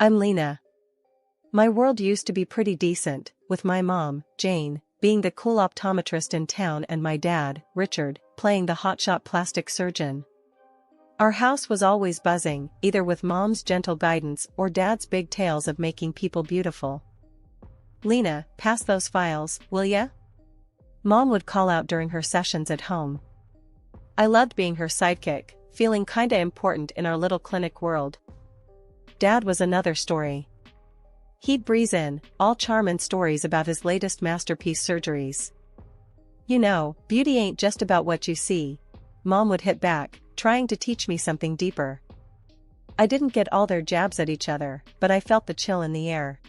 I'm Lena. My world used to be pretty decent, with my mom, Jane, being the cool optometrist in town and my dad, Richard, playing the hotshot plastic surgeon. Our house was always buzzing, either with mom's gentle guidance or dad's big tales of making people beautiful. Lena, pass those files, will ya? Mom would call out during her sessions at home. I loved being her sidekick, feeling kinda important in our little clinic world. Dad was another story. He'd breeze in, all charm and stories about his latest masterpiece surgeries. You know, beauty ain't just about what you see. Mom would hit back, trying to teach me something deeper. I didn't get all their jabs at each other, but I felt the chill in the air.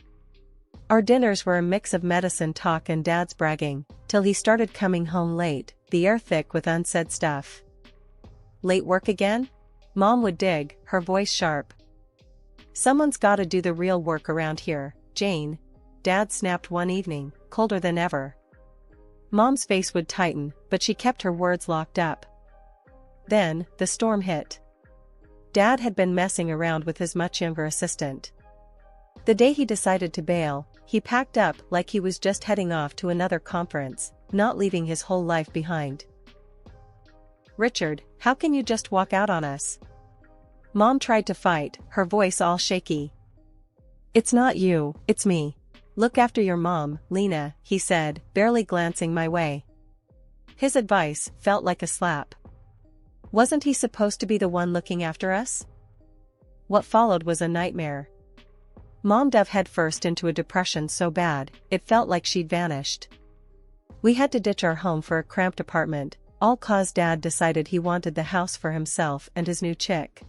Our dinners were a mix of medicine talk and Dad's bragging, till he started coming home late, the air thick with unsaid stuff. Late work again? Mom would dig, her voice sharp. Someone's gotta do the real work around here, Jane. Dad snapped one evening, colder than ever. Mom's face would tighten, but she kept her words locked up. Then, the storm hit. Dad had been messing around with his much younger assistant. The day he decided to bail, he packed up like he was just heading off to another conference, not leaving his whole life behind. Richard, how can you just walk out on us? Mom tried to fight, her voice all shaky. It's not you, it's me. Look after your mom, Lena, he said, barely glancing my way. His advice felt like a slap. Wasn't he supposed to be the one looking after us? What followed was a nightmare. Mom dove headfirst into a depression so bad, it felt like she'd vanished. We had to ditch our home for a cramped apartment, all cause Dad decided he wanted the house for himself and his new chick.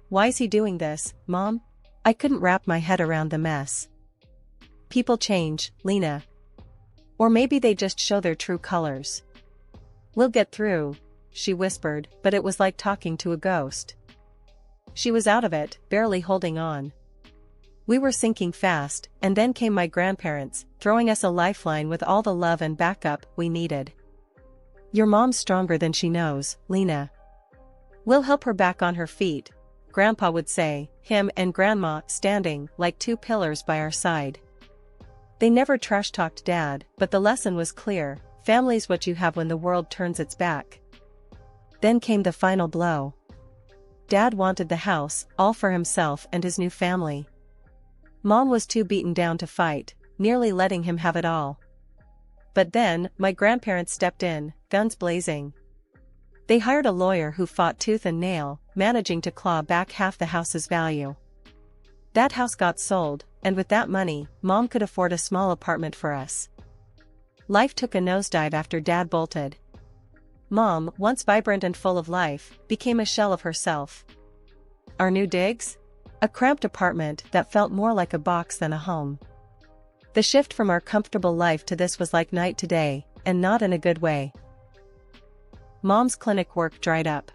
Why's he doing this, Mom? I couldn't wrap my head around the mess. People change, Lena. Or maybe they just show their true colors. We'll get through, she whispered, but it was like talking to a ghost. She was out of it, barely holding on. We were sinking fast, and then came my grandparents, throwing us a lifeline with all the love and backup we needed. Your mom's stronger than she knows, Lena. We'll help her back on her feet, Grandpa would say, him and Grandma standing like two pillars by our side. They never trash-talked Dad, but the lesson was clear, family's what you have when the world turns its back. Then came the final blow. Dad wanted the house, all for himself and his new family. Mom was too beaten down to fight, nearly letting him have it all. But then, my grandparents stepped in, guns blazing. They hired a lawyer who fought tooth and nail, managing to claw back half the house's value. That house got sold, and with that money, Mom could afford a small apartment for us. Life took a nosedive after Dad bolted. Mom, once vibrant and full of life, became a shell of herself. Our new digs? A cramped apartment that felt more like a box than a home. The shift from our comfortable life to this was like night to day, and not in a good way. Mom's clinic work dried up.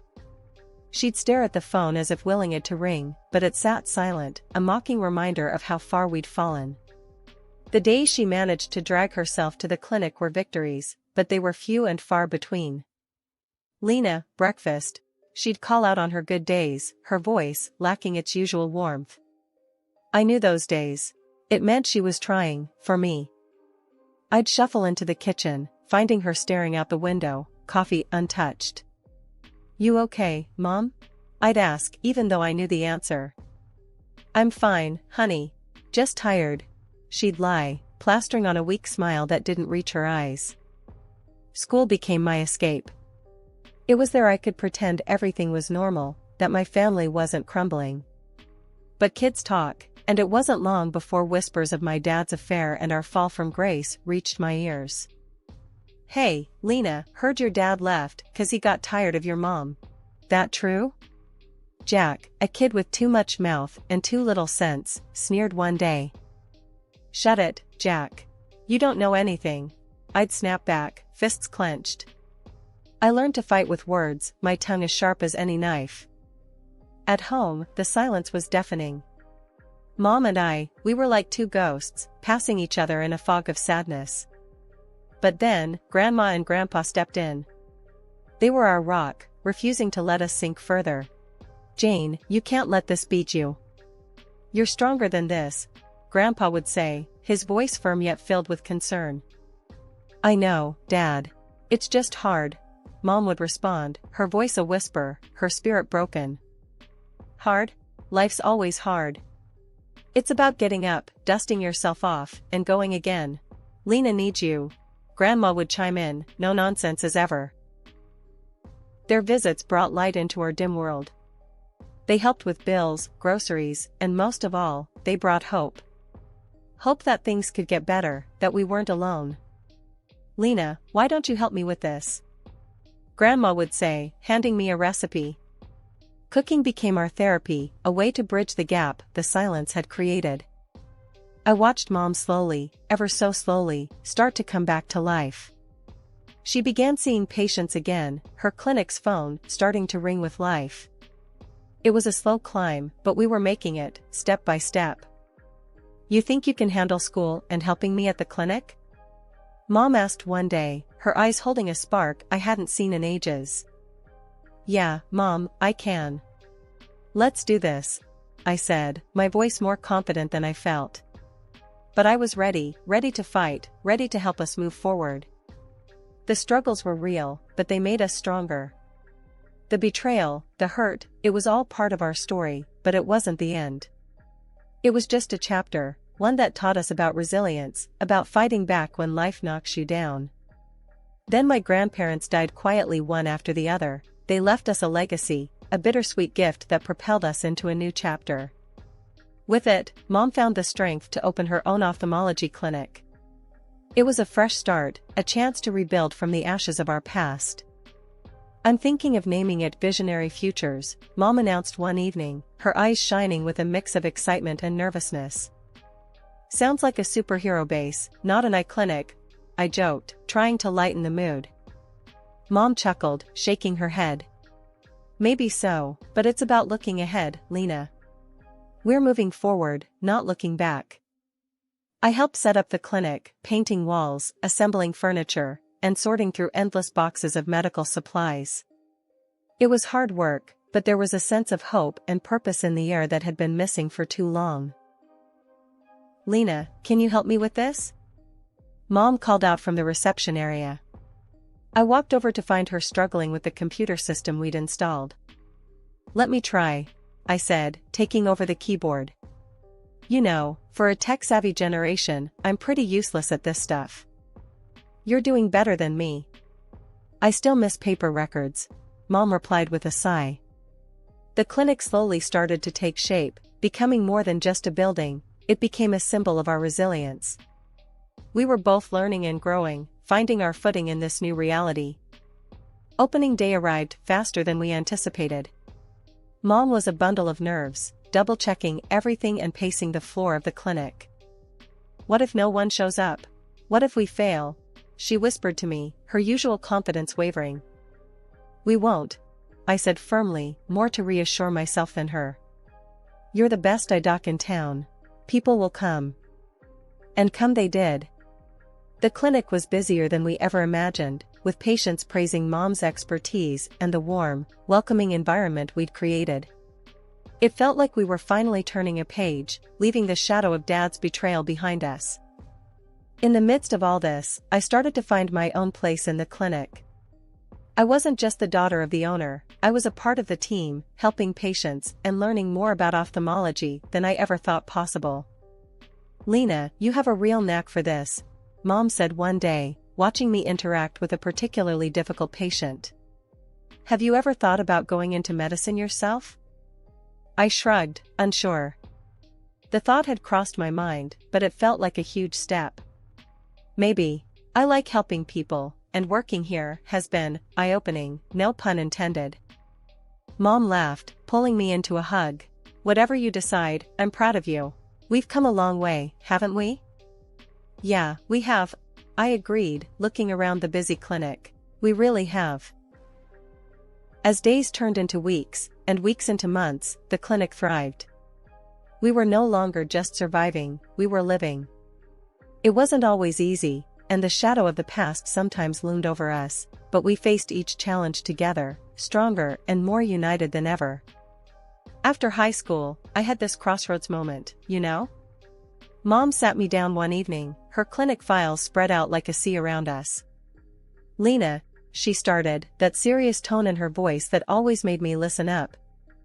She'd stare at the phone as if willing it to ring, but it sat silent, a mocking reminder of how far we'd fallen. The days she managed to drag herself to the clinic were victories, but they were few and far between. Lena, breakfast. She'd call out on her good days, her voice lacking its usual warmth. I knew those days. It meant she was trying, for me. I'd shuffle into the kitchen, finding her staring out the window, coffee untouched. You okay, Mom? I'd ask, even though I knew the answer. I'm fine, honey. Just tired. She'd lie, plastering on a weak smile that didn't reach her eyes. School became my escape. It was there I could pretend everything was normal, that my family wasn't crumbling. But kids talk, and it wasn't long before whispers of my dad's affair and our fall from grace reached my ears. Hey, Lena, heard your dad left 'cause he got tired of your mom. That true? Jack, a kid with too much mouth and too little sense, sneered one day. Shut it, Jack. You don't know anything. I'd snap back, fists clenched. I learned to fight with words, my tongue as sharp as any knife. At home, the silence was deafening. Mom and I, we were like two ghosts, passing each other in a fog of sadness. But then, Grandma and Grandpa stepped in. They were our rock, refusing to let us sink further. Jane, you can't let this beat you. You're stronger than this, Grandpa would say, his voice firm yet filled with concern. I know, Dad. It's just hard, Mom would respond, her voice a whisper, her spirit broken. Hard? Life's always hard. It's about getting up, dusting yourself off, and going again. Lena needs you. Grandma would chime in, no nonsense as ever. Their visits brought light into our dim world. They helped with bills, groceries, and most of all, they brought hope. Hope that things could get better, that we weren't alone. Lena, why don't you help me with this? Grandma would say, handing me a recipe. Cooking became our therapy, a way to bridge the gap the silence had created. I watched Mom slowly, ever so slowly, start to come back to life. She began seeing patients again, her clinic's phone starting to ring with life. It was a slow climb, but we were making it, step by step. You think you can handle school and helping me at the clinic? Mom asked one day, her eyes holding a spark I hadn't seen in ages. Yeah, Mom, I can. Let's do this, I said, my voice more confident than I felt. But I was ready to fight, ready to help us move forward. The struggles were real, but they made us stronger. The betrayal, the hurt, it was all part of our story, but it wasn't the end. It was just a chapter, one that taught us about resilience, about fighting back when life knocks you down. Then my grandparents died quietly one after the other. They left us a legacy, a bittersweet gift that propelled us into a new chapter. With it, Mom found the strength to open her own ophthalmology clinic. It was a fresh start, a chance to rebuild from the ashes of our past. I'm thinking of naming it Visionary Futures, Mom announced one evening, her eyes shining with a mix of excitement and nervousness. Sounds like a superhero base, not an eye clinic, I joked, trying to lighten the mood. Mom chuckled, shaking her head. Maybe so, but it's about looking ahead, Lena. We're moving forward, not looking back. I helped set up the clinic, painting walls, assembling furniture, and sorting through endless boxes of medical supplies. It was hard work, but there was a sense of hope and purpose in the air that had been missing for too long. Lena, can you help me with this? Mom called out from the reception area. I walked over to find her struggling with the computer system we'd installed. Let me try, I said, taking over the keyboard. You know, for a tech-savvy generation, I'm pretty useless at this stuff. You're doing better than me. I still miss paper records, Mom replied with a sigh. The clinic slowly started to take shape, becoming more than just a building. It became a symbol of our resilience. We were both learning and growing, finding our footing in this new reality. Opening day arrived faster than we anticipated. Mom was a bundle of nerves, double-checking everything and pacing the floor of the clinic. What if no one shows up? What if we fail? She whispered to me, her usual confidence wavering. We won't, I said firmly, more to reassure myself than her. You're the best eye doc in town. People will come. And come they did. The clinic was busier than we ever imagined, with patients praising Mom's expertise and the warm, welcoming environment we'd created. It felt like we were finally turning a page, leaving the shadow of Dad's betrayal behind us. In the midst of all this, I started to find my own place in the clinic. I wasn't just the daughter of the owner, I was a part of the team, helping patients and learning more about ophthalmology than I ever thought possible. Lena, you have a real knack for this, Mom said one day, watching me interact with a particularly difficult patient. Have you ever thought about going into medicine yourself? I shrugged, unsure. The thought had crossed my mind, but it felt like a huge step. Maybe. I like helping people, and working here has been eye-opening, no pun intended. Mom laughed, pulling me into a hug. Whatever you decide, I'm proud of you. We've come a long way, haven't we? Yeah, we have, I agreed, looking around the busy clinic. We really have. As days turned into weeks, and weeks into months, the clinic thrived. We were no longer just surviving, we were living. It wasn't always easy, and the shadow of the past sometimes loomed over us, but we faced each challenge together, stronger and more united than ever. After high school, I had this crossroads moment, you know? Mom sat me down one evening, her clinic files spread out like a sea around us. Lena, she started, that serious tone in her voice that always made me listen up.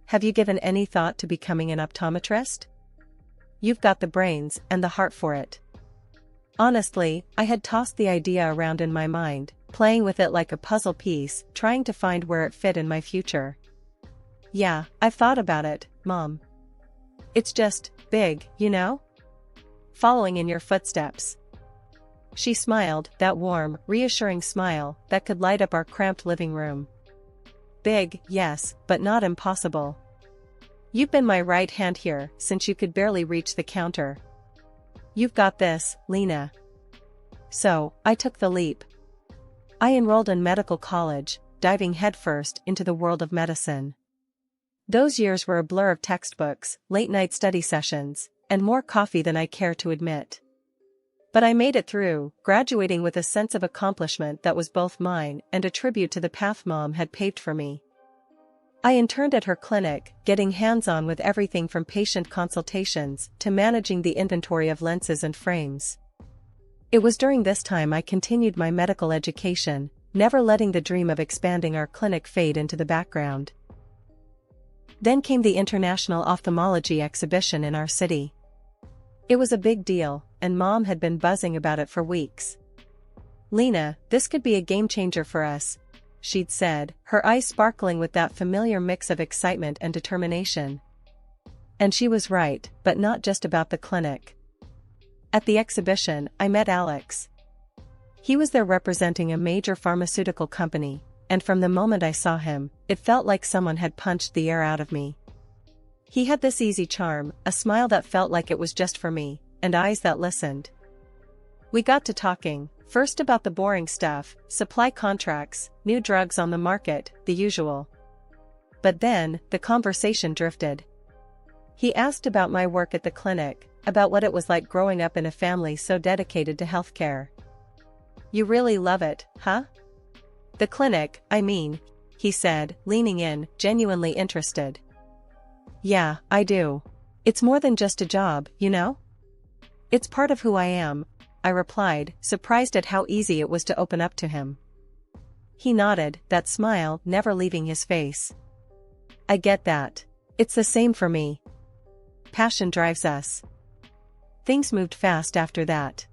Have you given any thought to becoming an optometrist? You've got the brains and the heart for it. Honestly, I had tossed the idea around in my mind, playing with it like a puzzle piece, trying to find where it fit in my future. Yeah, I've thought about it, Mom. It's just big, you know? Following in your footsteps. She smiled, that warm, reassuring smile that could light up our cramped living room. Big, yes, but not impossible. You've been my right hand here since you could barely reach the counter. You've got this, Lena. So, I took the leap. I enrolled in medical college, diving headfirst into the world of medicine. Those years were a blur of textbooks, late-night study sessions, and more coffee than I care to admit. But I made it through, graduating with a sense of accomplishment that was both mine and a tribute to the path Mom had paved for me. I interned at her clinic, getting hands-on with everything from patient consultations to managing the inventory of lenses and frames. It was during this time I continued my medical education, never letting the dream of expanding our clinic fade into the background. Then came the International Ophthalmology Exhibition in our city. It was a big deal, and Mom had been buzzing about it for weeks. Lena, this could be a game changer for us, she'd said, her eyes sparkling with that familiar mix of excitement and determination. And she was right, but not just about the clinic. At the exhibition, I met Alex. He was there representing a major pharmaceutical company, and from the moment I saw him, it felt like someone had punched the air out of me. He had this easy charm, a smile that felt like it was just for me, and eyes that listened. We got to talking, first about the boring stuff, supply contracts, new drugs on the market, the usual. But then, the conversation drifted. He asked about my work at the clinic, about what it was like growing up in a family so dedicated to healthcare. You really love it, huh? The clinic, I mean, he said, leaning in, genuinely interested. Yeah, I do. It's more than just a job, you know? It's part of who I am, I replied, surprised at how easy it was to open up to him. He nodded, that smile never leaving his face. I get that. It's the same for me. Passion drives us. Things moved fast after that.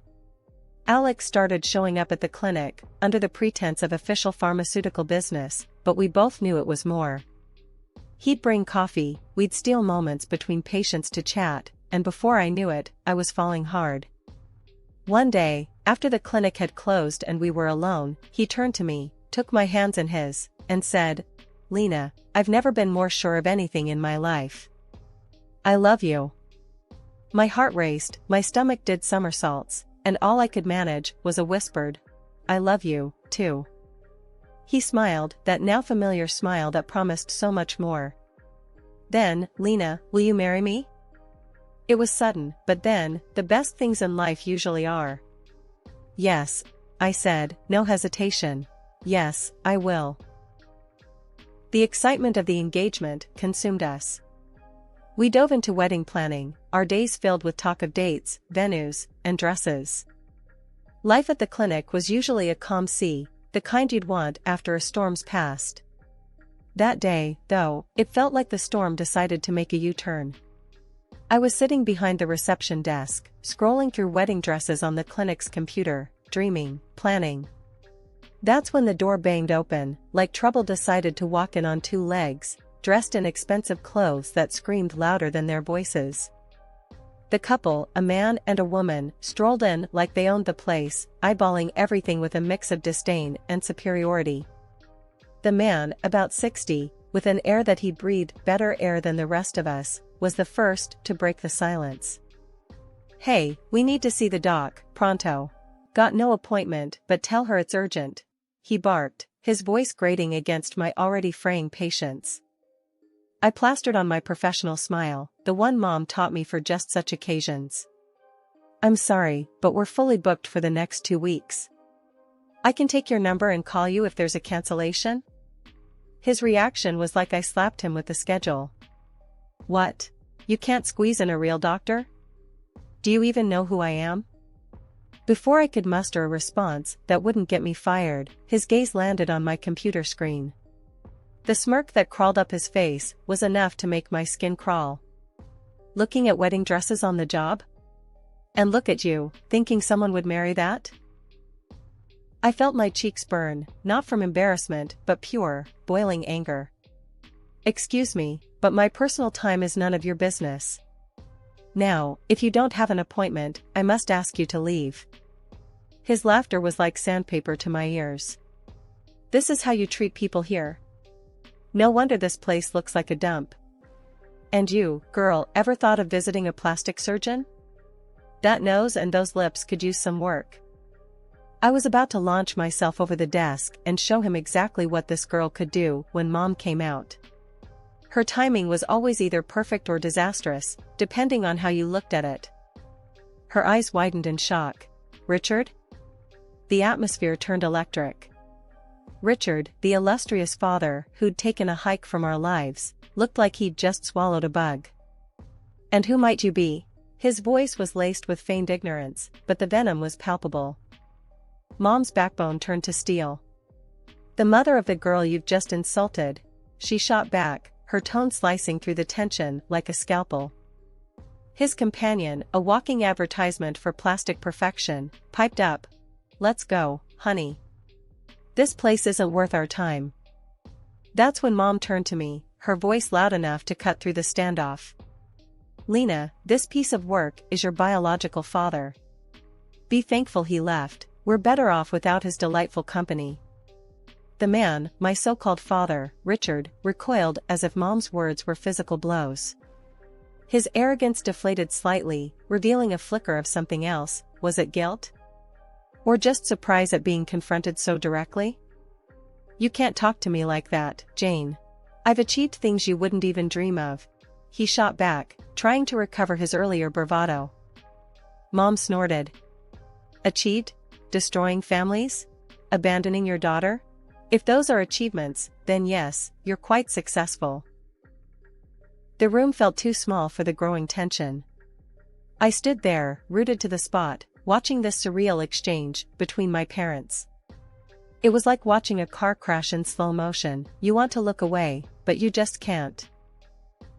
Alex started showing up at the clinic, under the pretense of official pharmaceutical business, but we both knew it was more. He'd bring coffee, we'd steal moments between patients to chat, and before I knew it, I was falling hard. One day, after the clinic had closed and we were alone, he turned to me, took my hands in his, and said, Lena, I've never been more sure of anything in my life. I love you. My heart raced, my stomach did somersaults, and all I could manage was a whispered, I love you, too. He smiled, that now familiar smile that promised so much more. Then, Lena, will you marry me? It was sudden, but then, the best things in life usually are. Yes, I said, no hesitation. Yes, I will. The excitement of the engagement consumed us. We dove into wedding planning, our days filled with talk of dates, venues, and dresses. Life at the clinic was usually a calm sea, the kind you'd want after a storm's passed. That day, though, it felt like the storm decided to make a U-turn. I was sitting behind the reception desk, scrolling through wedding dresses on the clinic's computer, dreaming, planning. That's when the door banged open, like trouble decided to walk in on two legs, dressed in expensive clothes that screamed louder than their voices. The couple, a man and a woman, strolled in like they owned the place, eyeballing everything with a mix of disdain and superiority. The man, about 60, with an air that he breathed better air than the rest of us, was the first to break the silence. Hey, we need to see the doc, pronto. Got no appointment, but tell her it's urgent. He barked, his voice grating against my already fraying patience. I plastered on my professional smile, the one Mom taught me for just such occasions. I'm sorry, but we're fully booked for the next 2 weeks. I can take your number and call you if there's a cancellation? His reaction was like I slapped him with the schedule. What? You can't squeeze in a real doctor? Do you even know who I am? Before I could muster a response that wouldn't get me fired, his gaze landed on my computer screen. The smirk that crawled up his face was enough to make my skin crawl. Looking at wedding dresses on the job? And look at you, thinking someone would marry that? I felt my cheeks burn, not from embarrassment but pure, boiling anger. Excuse me, but my personal time is none of your business. Now, if you don't have an appointment, I must ask you to leave. His laughter was like sandpaper to my ears. This is how you treat people here? No wonder this place looks like a dump. And you, girl, ever thought of visiting a plastic surgeon? That nose and those lips could use some work. I was about to launch myself over the desk and show him exactly what this girl could do when Mom came out. Her timing was always either perfect or disastrous, depending on how you looked at it. Her eyes widened in shock. Richard? The atmosphere turned electric. Richard, the illustrious father who'd taken a hike from our lives, looked like he'd just swallowed a bug. And who might you be? His voice was laced with feigned ignorance, but the venom was palpable. Mom's backbone turned to steel. The mother of the girl you've just insulted, she shot back, her tone slicing through the tension like a scalpel. His companion, a walking advertisement for plastic perfection, piped up. Let's go, honey. This place isn't worth our time. That's when Mom turned to me, her voice loud enough to cut through the standoff. Lena, this piece of work is your biological father. Be thankful he left, we're better off without his delightful company. The man, my so-called father, Richard, recoiled as if Mom's words were physical blows. His arrogance deflated slightly, revealing a flicker of something else. Was it guilt? Or just surprise at being confronted so directly? You can't talk to me like that, Jane. I've achieved things you wouldn't even dream of. He shot back, trying to recover his earlier bravado. Mom snorted. Achieved? Destroying families? Abandoning your daughter? If those are achievements, then yes, you're quite successful. The room felt too small for the growing tension. I stood there, rooted to the spot, watching this surreal exchange between my parents. It was like watching a car crash in slow motion. You want to look away, but you just can't.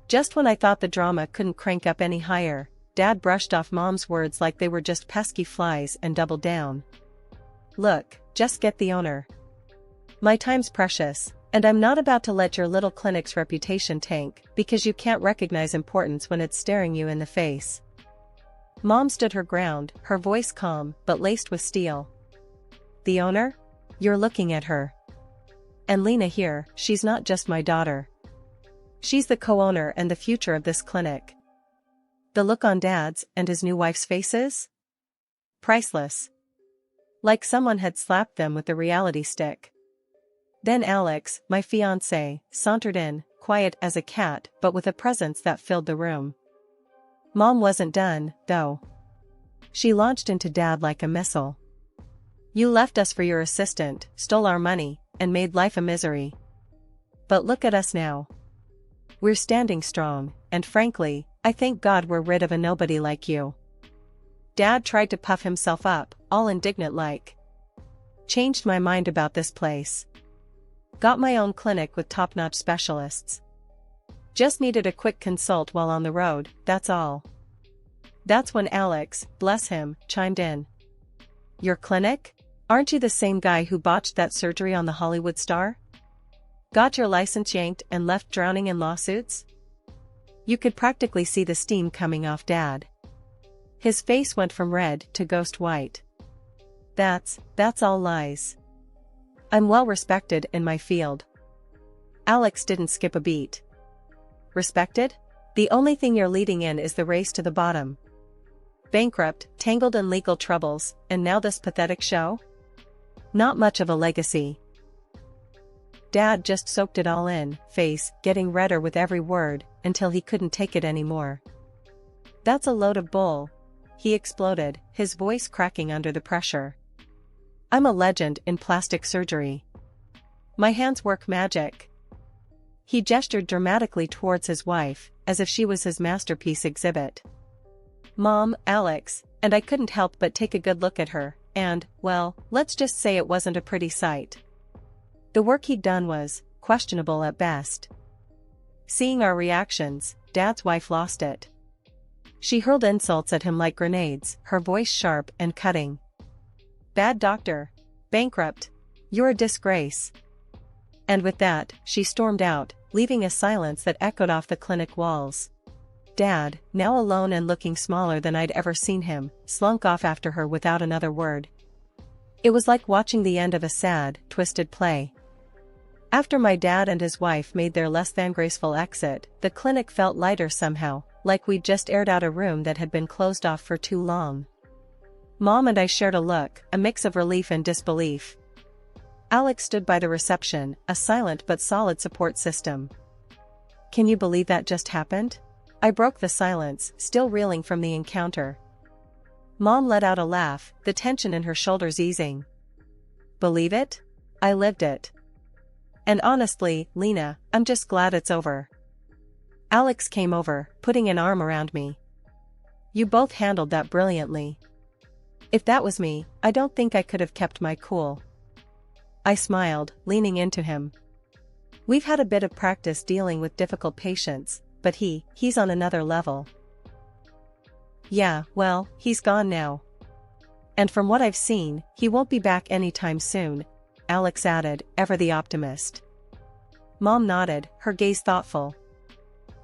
Just when I thought the drama couldn't crank up any higher, Dad brushed off Mom's words like they were just pesky flies and doubled down. Look, just get the owner. My time's precious, and I'm not about to let your little clinic's reputation tank because you can't recognize importance when it's staring you in the face. Mom stood her ground, her voice calm but laced with steel. The owner? You're looking at her. And Lena here, she's not just my daughter. She's the co-owner and the future of this clinic. The look on Dad's and his new wife's faces? Priceless. Like someone had slapped them with a reality stick. Then Alex, my fiancé, sauntered in, quiet as a cat but with a presence that filled the room. Mom wasn't done, though. She launched into Dad like a missile. You left us for your assistant, stole our money, and made life a misery. But look at us now. We're standing strong, and frankly, I thank God we're rid of a nobody like you. Dad tried to puff himself up, all indignant like. Changed my mind about this place. Got my own clinic with top-notch specialists. Just needed a quick consult while on the road, that's all. That's when Alex, bless him, chimed in. Your clinic? Aren't you the same guy who botched that surgery on the Hollywood star? Got your license yanked and left drowning in lawsuits? You could practically see the steam coming off Dad. His face went from red to ghost white. That's all lies. I'm well respected in my field. Alex didn't skip a beat. Respected? The only thing you're leading in is the race to the bottom. Bankrupt, tangled in legal troubles, and now this pathetic show? Not much of a legacy. Dad just soaked it all in, face getting redder with every word, until he couldn't take it anymore. That's a load of bull. He exploded, his voice cracking under the pressure. I'm a legend in plastic surgery. My hands work magic. He gestured dramatically towards his wife, as if she was his masterpiece exhibit. Mom, Alex, and I couldn't help but take a good look at her, and, well, let's just say it wasn't a pretty sight. The work he'd done was questionable at best. Seeing our reactions, Dad's wife lost it. She hurled insults at him like grenades, her voice sharp and cutting. "Bad doctor. Bankrupt. You're a disgrace." And with that, she stormed out, leaving a silence that echoed off the clinic walls. Dad, now alone and looking smaller than I'd ever seen him, slunk off after her without another word. It was like watching the end of a sad, twisted play. After my dad and his wife made their less than graceful exit, the clinic felt lighter somehow, like we'd just aired out a room that had been closed off for too long. Mom and I shared a look, a mix of relief and disbelief. Alex stood by the reception, a silent but solid support system. "Can you believe that just happened?" I broke the silence, still reeling from the encounter. Mom let out a laugh, the tension in her shoulders easing. "Believe it? I lived it. And honestly, Lena, I'm just glad it's over." Alex came over, putting an arm around me. "You both handled that brilliantly. If that was me, I don't think I could have kept my cool." I smiled, leaning into him. "We've had a bit of practice dealing with difficult patients, but he's on another level." "Yeah, well, he's gone now. And from what I've seen, he won't be back anytime soon," Alex added, ever the optimist. Mom nodded, her gaze thoughtful.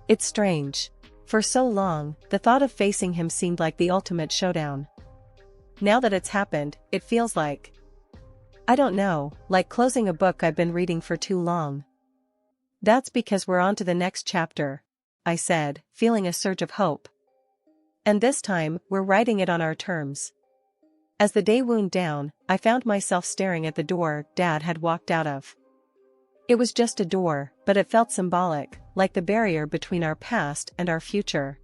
"It's strange. For so long, the thought of facing him seemed like the ultimate showdown. Now that it's happened, it feels like, I don't know, like closing a book I've been reading for too long." "That's because we're on to the next chapter," I said, feeling a surge of hope. "And this time, we're writing it on our terms." As the day wound down, I found myself staring at the door Dad had walked out of. It was just a door, but it felt symbolic, like the barrier between our past and our future.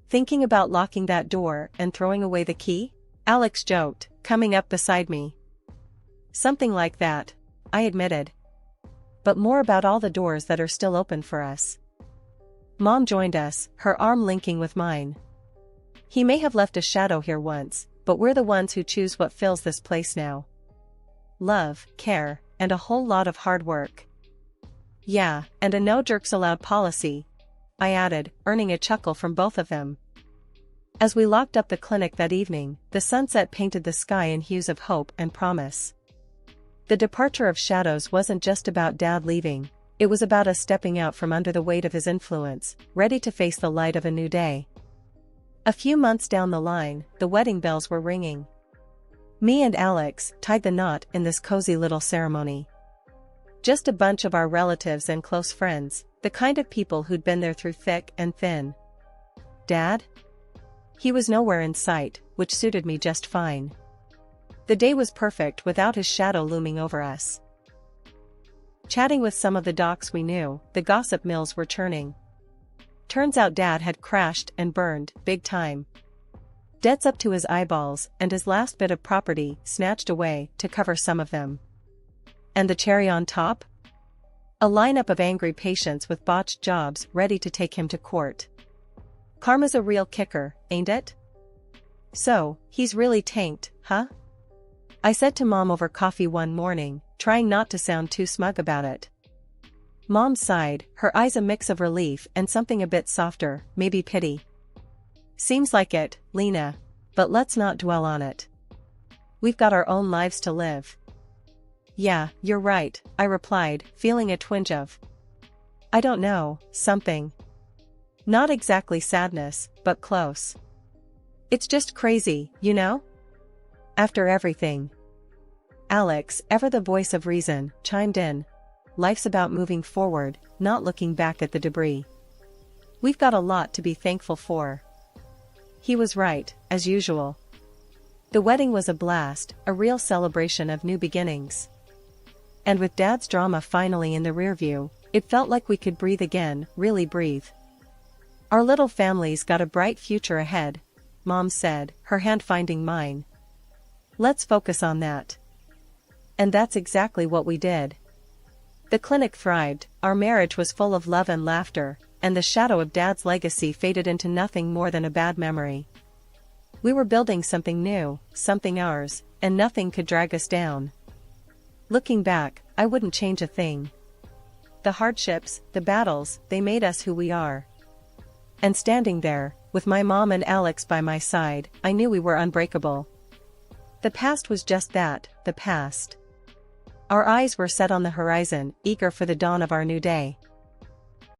"Thinking about locking that door and throwing away the key?" Alex joked, coming up beside me. "Something like that," I admitted. "But more about all the doors that are still open for us." Mom joined us, her arm linking with mine. "He may have left a shadow here once, but we're the ones who choose what fills this place now. Love, care, and a whole lot of hard work." "Yeah, and a no jerks allowed policy," I added, earning a chuckle from both of them. As we locked up the clinic that evening, the sunset painted the sky in hues of hope and promise. The departure of shadows wasn't just about Dad leaving, it was about us stepping out from under the weight of his influence, ready to face the light of a new day. A few months down the line, the wedding bells were ringing. Me and Alex tied the knot in this cozy little ceremony. Just a bunch of our relatives and close friends, the kind of people who'd been there through thick and thin. Dad? He was nowhere in sight, which suited me just fine. The day was perfect without his shadow looming over us. Chatting with some of the docs we knew, the gossip mills were churning. Turns out Dad had crashed and burned, big time. Debts up to his eyeballs, and his last bit of property snatched away to cover some of them. And the cherry on top? A lineup of angry patients with botched jobs ready to take him to court. Karma's a real kicker, ain't it? "So, he's really tanked, huh?" I said to Mom over coffee one morning, trying not to sound too smug about it. Mom sighed, her eyes a mix of relief and something a bit softer, maybe pity. "Seems like it, Lena. But let's not dwell on it. We've got our own lives to live." "Yeah, you're right," I replied, feeling a twinge of, I don't know, something. Not exactly sadness, but close. "It's just crazy, you know? After everything." Alex, ever the voice of reason, chimed in. "Life's about moving forward, not looking back at the debris. We've got a lot to be thankful for." He was right, as usual. The wedding was a blast, a real celebration of new beginnings. And with Dad's drama finally in the rearview, it felt like we could breathe again, really breathe. "Our little family's got a bright future ahead," Mom said, her hand finding mine. "Let's focus on that." And that's exactly what we did. The clinic thrived, Our marriage was full of love and laughter, and the shadow of Dad's legacy faded into nothing more than a bad memory. We were building something new, something ours, and nothing could drag us down. Looking back, I wouldn't change a thing. The hardships, the battles, they made us who we are. And standing there, with my mom and Alex by my side, I knew we were unbreakable. The past was just that, the past. Our eyes were set on the horizon, eager for the dawn of our new day.